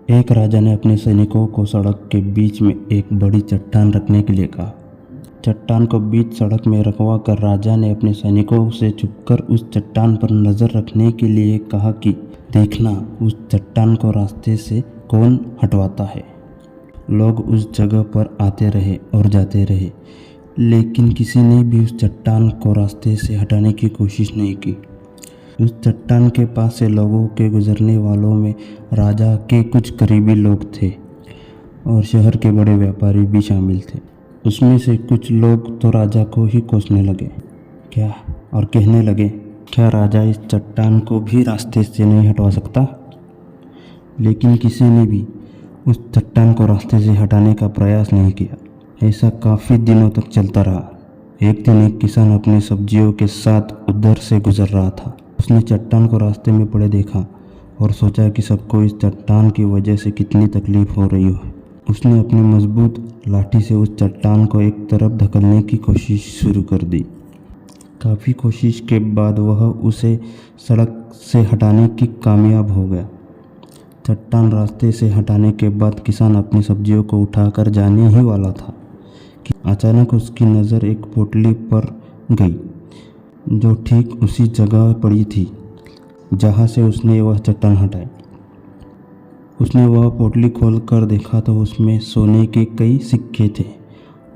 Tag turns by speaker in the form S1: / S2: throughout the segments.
S1: एक राजा ने अपने सैनिकों को सड़क के बीच में एक बड़ी चट्टान रखने के लिए कहा। चट्टान को बीच सड़क में रखवा कर राजा ने अपने सैनिकों से छुपकर उस चट्टान पर नज़र रखने के लिए कहा कि देखना उस चट्टान को रास्ते से कौन हटवाता है। लोग उस जगह पर आते रहे और जाते रहे, लेकिन किसी ने भी उस चट्टान को रास्ते से हटाने की कोशिश नहीं की। उस चट्टान के पास से लोगों के गुजरने वालों में राजा के कुछ करीबी लोग थे और शहर के बड़े व्यापारी भी शामिल थे। उसमें से कुछ लोग तो राजा को ही कोसने लगे और कहने लगे, क्या राजा इस चट्टान को भी रास्ते से नहीं हटवा सकता? लेकिन किसी ने भी उस चट्टान को रास्ते से हटाने का प्रयास नहीं किया। ऐसा काफ़ी दिनों तक चलता रहा। एक दिन एक किसान अपनी सब्जियों के साथ उधर से गुजर रहा था। उसने चट्टान को रास्ते में पड़े देखा और सोचा कि सबको इस चट्टान की वजह से कितनी तकलीफ हो रही हो। उसने अपनी मजबूत लाठी से उस चट्टान को एक तरफ धकेलने की कोशिश शुरू कर दी। काफ़ी कोशिश के बाद वह उसे सड़क से हटाने की कामयाब हो गया। चट्टान रास्ते से हटाने के बाद किसान अपनी सब्जियों को उठाकर जाने ही वाला था कि अचानक उसकी नज़र एक पोटली पर गई जो ठीक उसी जगह पड़ी थी जहाँ से उसने वह चट्टान हटाई। उसने वह पोटली खोलकर देखा तो उसमें सोने के कई सिक्के थे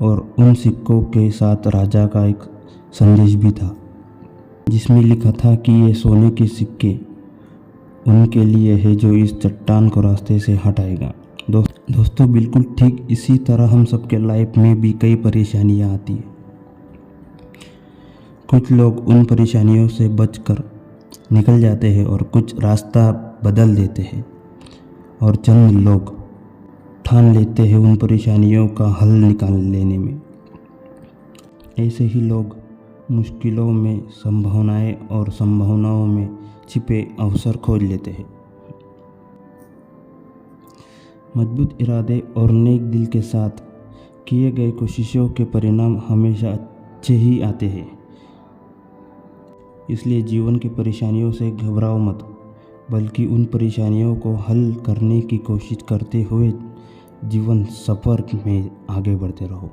S1: और उन सिक्कों के साथ राजा का एक संदेश भी था, जिसमें लिखा था कि ये सोने के सिक्के उनके लिए है जो इस चट्टान को रास्ते से हटाएगा। दोस्तों, बिल्कुल ठीक इसी तरह हम सबके लाइफ में भी कई परेशानियां आती हैं। कुछ लोग उन परेशानियों से बचकर निकल जाते हैं और कुछ रास्ता बदल देते हैं, और चंद लोग ठान लेते हैं उन परेशानियों का हल निकाल लेने में। ऐसे ही लोग मुश्किलों में संभावनाएं और संभावनाओं में छिपे अवसर खोज लेते हैं। मजबूत इरादे और नेक दिल के साथ किए गए कोशिशों के परिणाम हमेशा अच्छे ही आते हैं। इसलिए जीवन की परेशानियों से घबराओ मत, बल्कि उन परेशानियों को हल करने की कोशिश करते हुए जीवन सफ़र में आगे बढ़ते रहो।